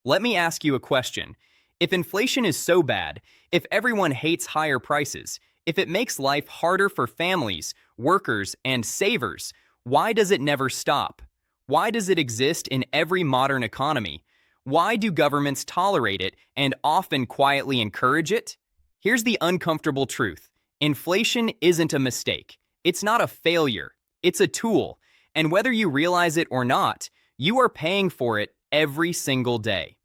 Let me ask you a question. If inflation is so bad, if everyone hates higher prices, if it makes life harder for families, workers, and savers, why does it never stop? Why does it exist in every modern economy? Why do governments tolerate it and often quietly encourage it? Here's the uncomfortable truth. Inflation isn't a mistake. It's not a failure. It's a tool. And whether you realize it or not, you are paying for it every single day.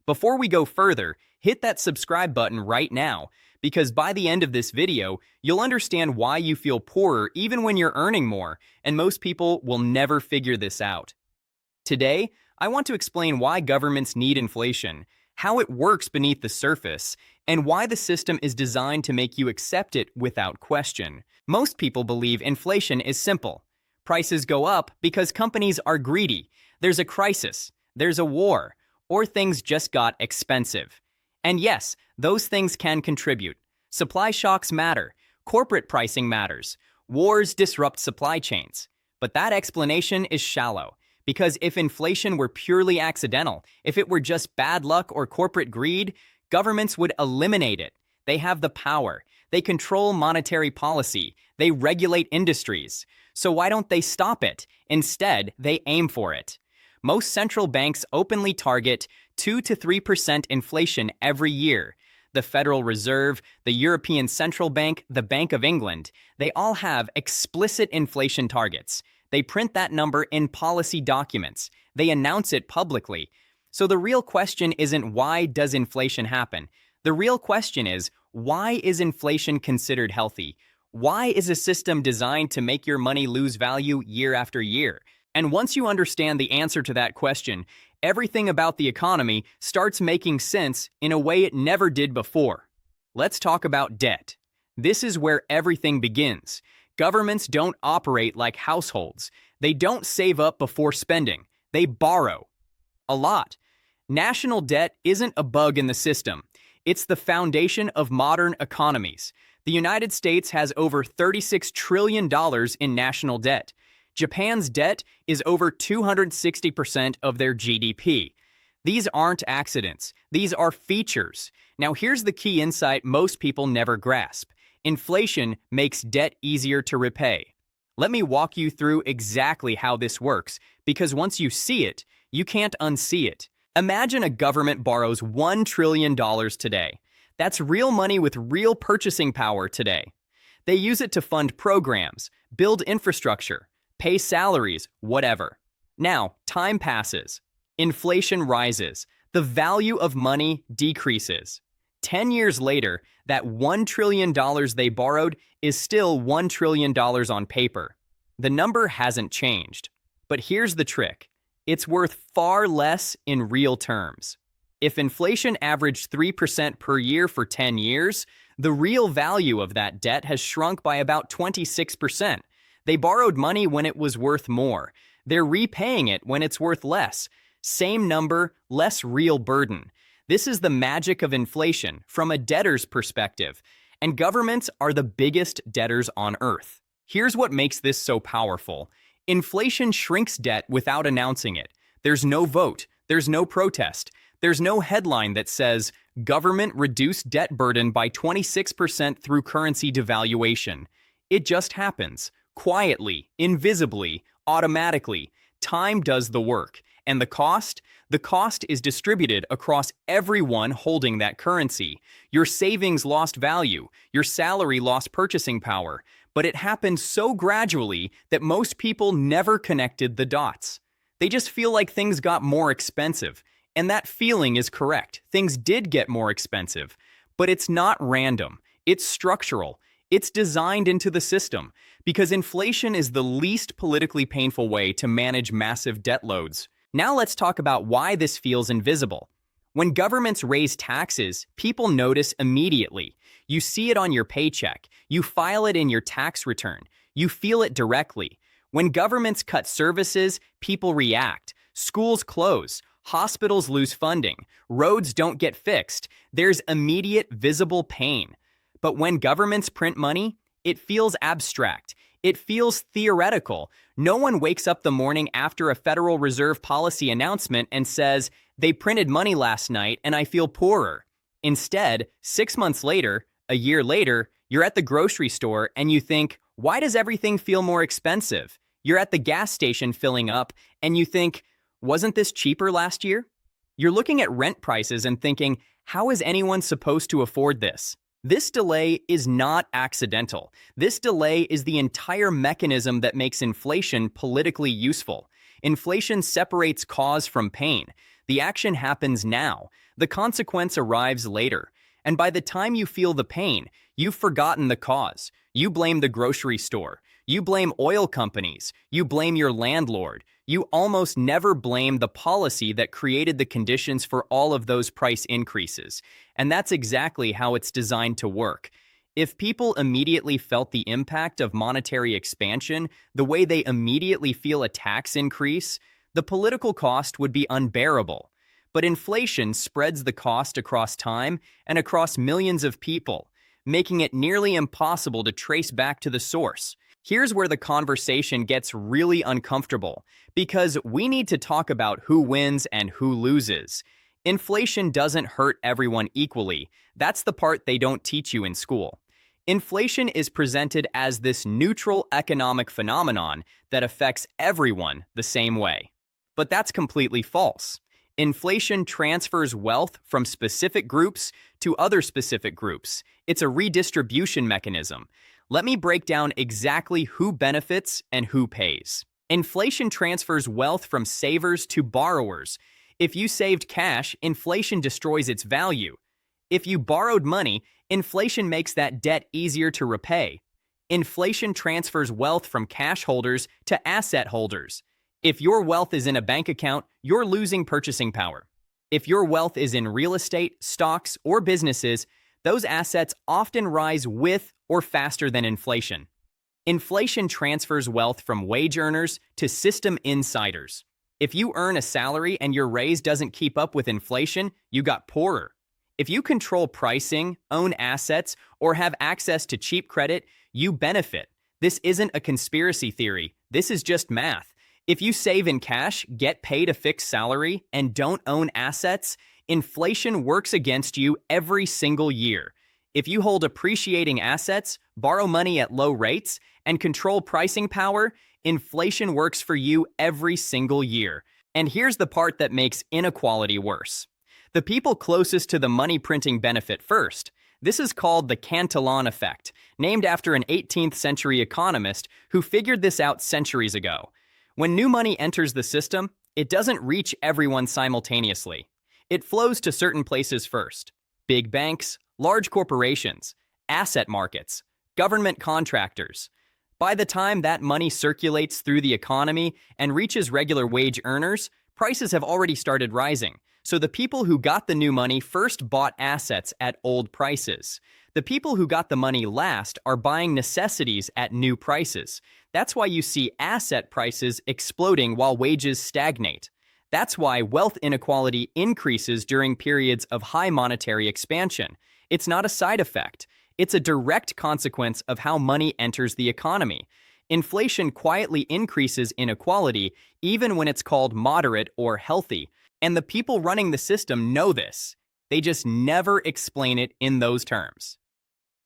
Before we go further, hit that subscribe button right now, because by the end of this video, you'll understand why you feel poorer even when you're earning more, and most people will never figure this out. Today, I want to explain why governments need inflation, how it works beneath the surface, and why the system is designed to make you accept it without question. Most people believe inflation is simple. Prices go up because companies are greedy. There's a crisis, there's a war, or things just got expensive. And yes, those things can contribute. Supply shocks matter, corporate pricing matters, wars disrupt supply chains. But that explanation is shallow, because if inflation were purely accidental, if it were just bad luck or corporate greed, governments would eliminate it. They have the power. They control monetary policy. They regulate industries. So why don't they stop it? Instead, they aim for it. Most central banks openly target 2 to 3% inflation every year. The Federal Reserve, the European Central Bank, the Bank of England, they all have explicit inflation targets. They print that number in policy documents. They announce it publicly. So the real question isn't why does inflation happen? The real question is, why is inflation considered healthy? Why is a system designed to make your money lose value year after year? And once you understand the answer to that question, everything about the economy starts making sense in a way it never did before. Let's talk about debt. This is where everything begins. Governments don't operate like households. They don't save up before spending. They borrow. A lot. National debt isn't a bug in the system. It's the foundation of modern economies. The United States has over $36 trillion in national debt. Japan's debt is over 260% of their GDP. These aren't accidents. These are features. Now here's the key insight most people never grasp. Inflation makes debt easier to repay. Let me walk you through exactly how this works, because once you see it, you can't unsee it. Imagine a government borrows $1 trillion today. That's real money with real purchasing power today. They use it to fund programs, build infrastructure, pay salaries, whatever. Now, time passes. Inflation rises. The value of money decreases. 10 years later, that $1 trillion they borrowed is still $1 trillion on paper. The number hasn't changed. But here's the trick. It's worth far less in real terms. If inflation averaged 3% per year for 10 years, the real value of that debt has shrunk by about 26%. They borrowed money when it was worth more. They're repaying it when it's worth less. Same number, less real burden. This is the magic of inflation from a debtor's perspective. And governments are the biggest debtors on earth. Here's what makes this so powerful. Inflation shrinks debt without announcing it. There's no vote. There's no protest. There's no headline that says, government reduced debt burden by 26% through currency devaluation. It just happens. Quietly, invisibly, automatically. Time does the work. And the cost? The cost is distributed across everyone holding that currency. Your savings lost value. Your salary lost purchasing power. But it happened so gradually that most people never connected the dots. They just feel like things got more expensive. And that feeling is correct. Things did get more expensive. But it's not random. It's structural. It's designed into the system, because inflation is the least politically painful way to manage massive debt loads. Now let's talk about why this feels invisible. When governments raise taxes, people notice immediately. You see it on your paycheck. You file it in your tax return. You feel it directly. When governments cut services, people react. Schools close. Hospitals lose funding. Roads don't get fixed. There's immediate, visible pain. But when governments print money, it feels abstract. It feels theoretical. No one wakes up the morning after a Federal Reserve policy announcement and says, they printed money last night and I feel poorer. Instead, 6 months later, a year later, you're at the grocery store and you think, why does everything feel more expensive? You're at the gas station filling up and you think, wasn't this cheaper last year? You're looking at rent prices and thinking, how is anyone supposed to afford this? This delay is not accidental. This delay is the entire mechanism that makes inflation politically useful. Inflation separates cause from pain. The action happens now. The consequence arrives later. And by the time you feel the pain, you've forgotten the cause. You blame the grocery store. You blame oil companies. You blame your landlord. You almost never blame the policy that created the conditions for all of those price increases. And that's exactly how it's designed to work. If people immediately felt the impact of monetary expansion the way they immediately feel a tax increase, the political cost would be unbearable. But inflation spreads the cost across time and across millions of people, making it nearly impossible to trace back to the source. Here's where the conversation gets really uncomfortable, because we need to talk about who wins and who loses. Inflation doesn't hurt everyone equally. That's the part they don't teach you in school. Inflation is presented as this neutral economic phenomenon that affects everyone the same way. But that's completely false. Inflation transfers wealth from specific groups to other specific groups. It's a redistribution mechanism. Let me break down exactly who benefits and who pays. Inflation transfers wealth from savers to borrowers. If you saved cash, inflation destroys its value. If you borrowed money, inflation makes that debt easier to repay. Inflation transfers wealth from cash holders to asset holders. If your wealth is in a bank account, you're losing purchasing power. If your wealth is in real estate, stocks, or businesses, those assets often rise with or faster than inflation. Inflation transfers wealth from wage earners to system insiders. If you earn a salary and your raise doesn't keep up with inflation, you got poorer. If you control pricing, own assets, or have access to cheap credit, you benefit. This isn't a conspiracy theory. This is just math. If you save in cash, get paid a fixed salary, and don't own assets, inflation works against you every single year. If you hold appreciating assets, borrow money at low rates, and control pricing power, inflation works for you every single year. And here's the part that makes inequality worse. The people closest to the money printing benefit first. This is called the Cantillon effect, named after an 18th century economist who figured this out centuries ago. When new money enters the system, it doesn't reach everyone simultaneously. It flows to certain places first. Big banks, large corporations, asset markets, government contractors. By the time that money circulates through the economy and reaches regular wage earners, prices have already started rising. So the people who got the new money first bought assets at old prices. The people who got the money last are buying necessities at new prices. That's why you see asset prices exploding while wages stagnate. That's why wealth inequality increases during periods of high monetary expansion. It's not a side effect. It's a direct consequence of how money enters the economy. Inflation quietly increases inequality even when it's called moderate or healthy. And the people running the system know this. They just never explain it in those terms.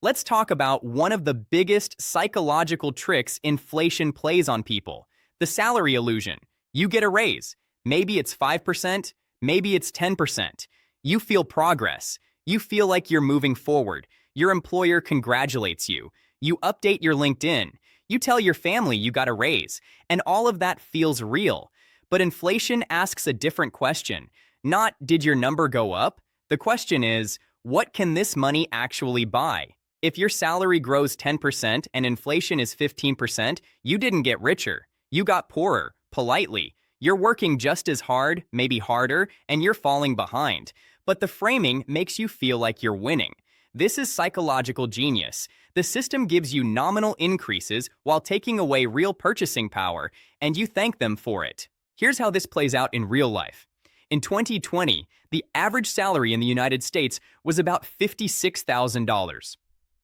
Let's talk about one of the biggest psychological tricks inflation plays on people: the salary illusion. You get a raise. Maybe it's 5%, maybe it's 10%. You feel progress. You feel like you're moving forward. Your employer congratulates you. You update your LinkedIn. You tell your family you got a raise. And all of that feels real. But inflation asks a different question. Not, did your number go up? The question is, what can this money actually buy? If your salary grows 10% and inflation is 15%, you didn't get richer. You got poorer, politely. You're working just as hard, maybe harder, and you're falling behind. But the framing makes you feel like you're winning. This is psychological genius. The system gives you nominal increases while taking away real purchasing power, and you thank them for it. Here's how this plays out in real life. In 2020, the average salary in the United States was about $56,000.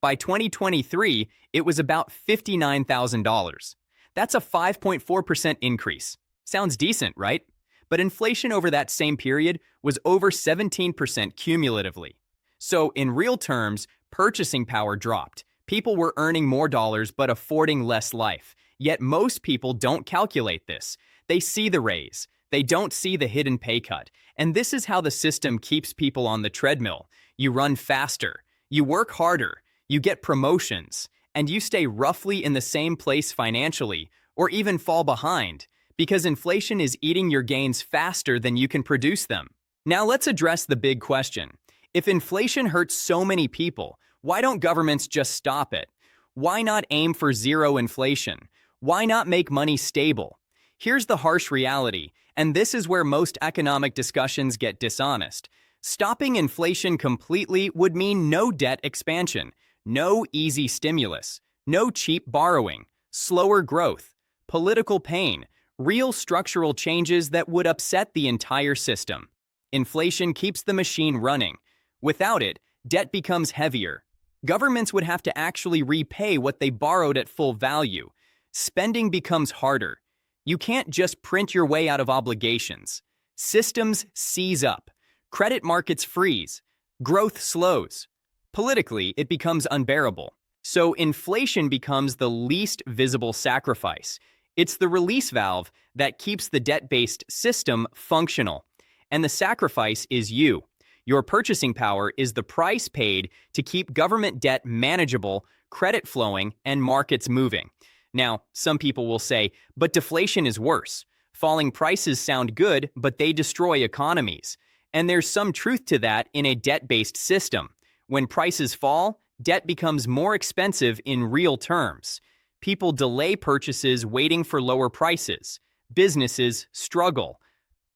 By 2023, it was about $59,000. That's a 5.4% increase. Sounds decent, right? But inflation over that same period was over 17% cumulatively. So, in real terms, purchasing power dropped. People were earning more dollars but affording less life. Yet most people don't calculate this. They see the raise. They don't see the hidden pay cut. And this is how the system keeps people on the treadmill. You run faster. You work harder. You get promotions. And you stay roughly in the same place financially, or even fall behind, because inflation is eating your gains faster than you can produce them. Now let's address the big question. If inflation hurts so many people, why don't governments just stop it? Why not aim for zero inflation? Why not make money stable? Here's the harsh reality, and this is where most economic discussions get dishonest. Stopping inflation completely would mean no debt expansion, no easy stimulus, no cheap borrowing, slower growth, political pain, real structural changes that would upset the entire system. Inflation keeps the machine running. Without it, debt becomes heavier. Governments would have to actually repay what they borrowed at full value. Spending becomes harder. You can't just print your way out of obligations. Systems seize up. Credit markets freeze. Growth slows. Politically, it becomes unbearable. So inflation becomes the least visible sacrifice. It's the release valve that keeps the debt-based system functional. And the sacrifice is you. Your purchasing power is the price paid to keep government debt manageable, credit flowing, and markets moving. Now, some people will say, but deflation is worse. Falling prices sound good, but they destroy economies. And there's some truth to that in a debt-based system. When prices fall, debt becomes more expensive in real terms. People delay purchases waiting for lower prices. Businesses struggle.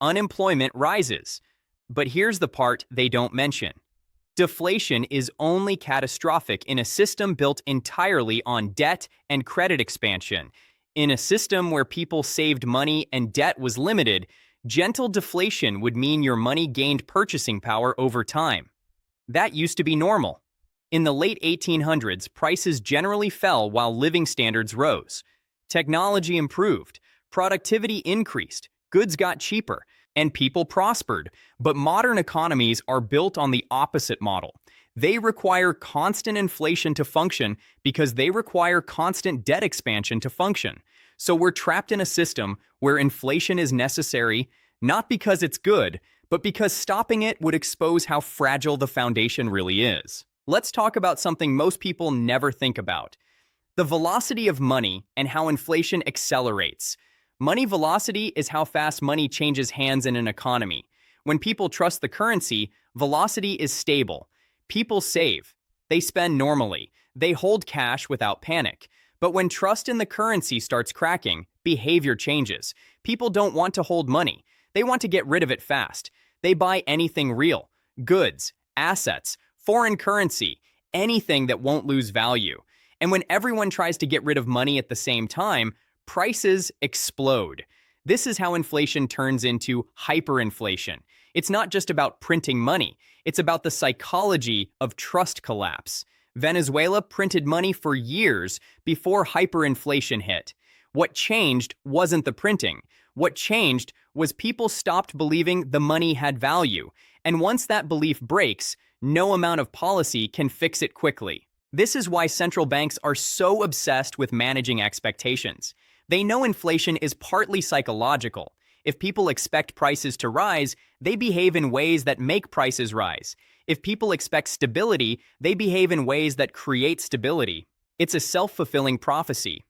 Unemployment rises. But here's the part they don't mention. Deflation is only catastrophic in a system built entirely on debt and credit expansion. In a system where people saved money and debt was limited, gentle deflation would mean your money gained purchasing power over time. That used to be normal. In the late 1800s, prices generally fell while living standards rose. Technology improved, productivity increased, goods got cheaper, and people prospered. But modern economies are built on the opposite model. They require constant inflation to function because they require constant debt expansion to function. So we're trapped in a system where inflation is necessary, not because it's good, but because stopping it would expose how fragile the foundation really is. Let's talk about something most people never think about: the velocity of money and how inflation accelerates. Money velocity is how fast money changes hands in an economy. When people trust the currency, velocity is stable. People save. They spend normally. They hold cash without panic. But when trust in the currency starts cracking, behavior changes. People don't want to hold money. They want to get rid of it fast. They buy anything real: goods, assets, foreign currency, anything that won't lose value. And when everyone tries to get rid of money at the same time, prices explode. This is how inflation turns into hyperinflation. It's not just about printing money. It's about the psychology of trust collapse. Venezuela printed money for years before hyperinflation hit. What changed wasn't the printing. What changed was people stopped believing the money had value. And once that belief breaks, no amount of policy can fix it quickly. This is why central banks are so obsessed with managing expectations. They know inflation is partly psychological. If people expect prices to rise, they behave in ways that make prices rise. If people expect stability, they behave in ways that create stability. It's a self-fulfilling prophecy.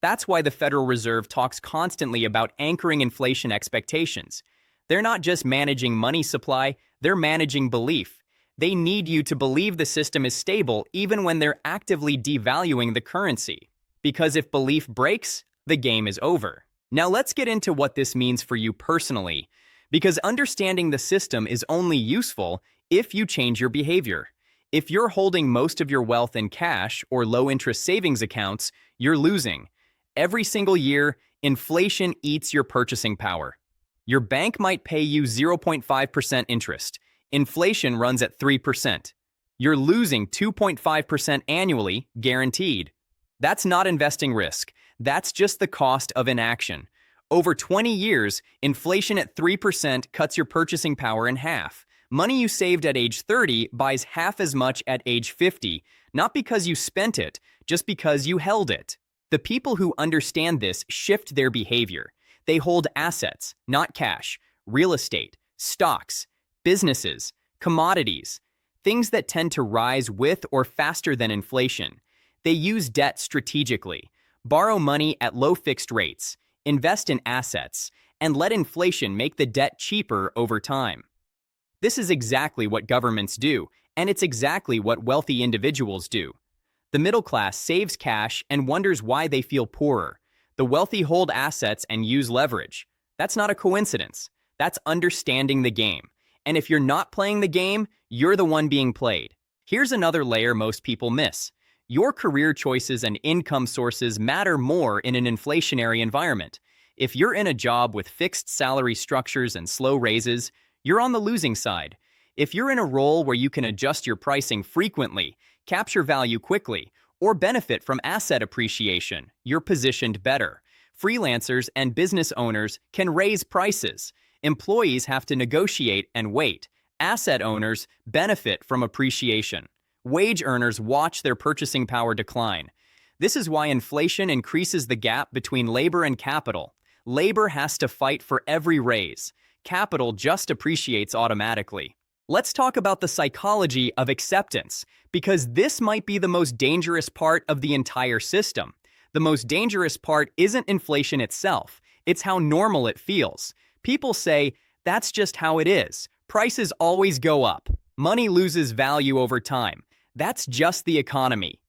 That's why the Federal Reserve talks constantly about anchoring inflation expectations. They're not just managing money supply, they're managing belief. They need you to believe the system is stable even when they're actively devaluing the currency. Because if belief breaks, the game is over. Now let's get into what this means for you personally, because understanding the system is only useful if you change your behavior. If you're holding most of your wealth in cash or low-interest savings accounts, you're losing. Every single year, inflation eats your purchasing power. Your bank might pay you 0.5% interest. Inflation runs at 3%. You're losing 2.5% annually, guaranteed. That's not investing risk. That's just the cost of inaction. Over 20 years, inflation at 3% cuts your purchasing power in half. Money you saved at age 30 buys half as much at age 50, not because you spent it, just because you held it. The people who understand this shift their behavior. They hold assets, not cash, real estate, stocks, businesses, commodities, things that tend to rise with or faster than inflation. They use debt strategically, borrow money at low fixed rates, invest in assets, and let inflation make the debt cheaper over time. This is exactly what governments do, and it's exactly what wealthy individuals do. The middle class saves cash and wonders why they feel poorer. The wealthy hold assets and use leverage. That's not a coincidence. That's understanding the game. And if you're not playing the game, you're the one being played. Here's another layer most people miss. Your career choices and income sources matter more in an inflationary environment. If you're in a job with fixed salary structures and slow raises, you're on the losing side. If you're in a role where you can adjust your pricing frequently, capture value quickly, or benefit from asset appreciation, you're positioned better. Freelancers and business owners can raise prices. Employees have to negotiate and wait. Asset owners benefit from appreciation. Wage earners watch their purchasing power decline. This is why inflation increases the gap between labor and capital. Labor has to fight for every raise. Capital just appreciates automatically. Let's talk about the psychology of acceptance, because this might be the most dangerous part of the entire system. The most dangerous part isn't inflation itself, it's how normal it feels. People say, that's just how it is. Prices always go up. Money loses value over time. That's just the economy.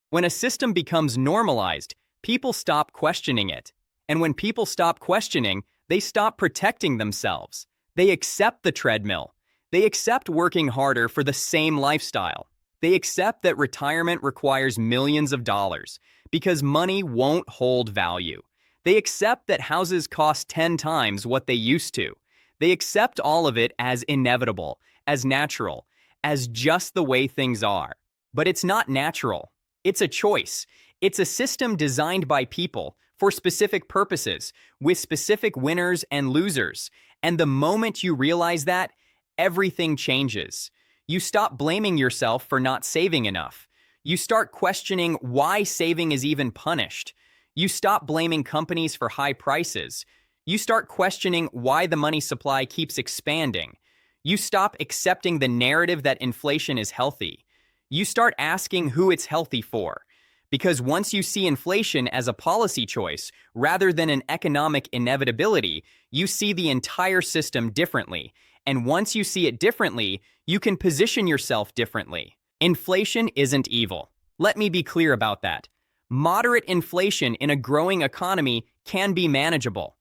When a system becomes normalized, people stop questioning it. And when people stop questioning, they stop protecting themselves. They accept the treadmill. They accept working harder for the same lifestyle. They accept that retirement requires millions of dollars because money won't hold value. They accept that houses cost 10 times what they used to. They accept all of it as inevitable, as natural, as just the way things are. But it's not natural. It's a choice. It's a system designed by people for specific purposes, with specific winners and losers. And the moment you realize that, everything changes. You stop blaming yourself for not saving enough. You start questioning why saving is even punished. You stop blaming companies for high prices. You start questioning why the money supply keeps expanding. You stop accepting the narrative that inflation is healthy. You start asking who it's healthy for. Because once you see inflation as a policy choice rather than an economic inevitability, you see the entire system differently. And once you see it differently, you can position yourself differently. Inflation isn't evil. Let me be clear about that. Moderate inflation in a growing economy can be manageable.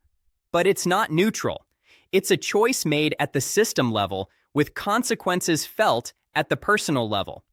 But it's not neutral. It's a choice made at the system level with consequences felt at the personal level.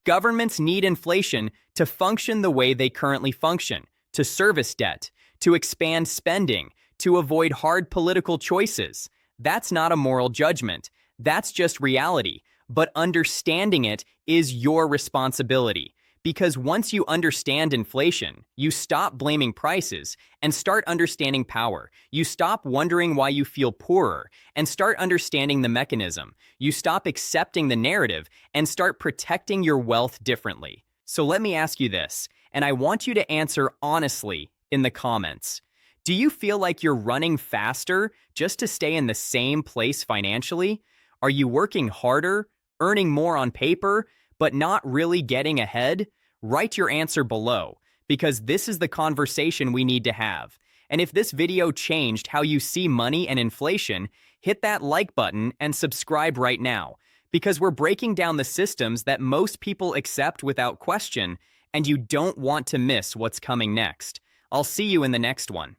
Governments need inflation to function the way they currently function, to service debt, to expand spending, to avoid hard political choices. That's not a moral judgment. That's just reality. But understanding it is your responsibility. Because once you understand inflation, you stop blaming prices and start understanding power. You stop wondering why you feel poorer and start understanding the mechanism. You stop accepting the narrative and start protecting your wealth differently. So let me ask you this, and I want you to answer honestly in the comments. Do you feel like you're running faster just to stay in the same place financially? Are you working harder, earning more on paper, but not really getting ahead? Write your answer below, because this is the conversation we need to have. And if this video changed how you see money and inflation, hit that like button and subscribe right now, because we're breaking down the systems that most people accept without question, and you don't want to miss what's coming next. I'll see you in the next one.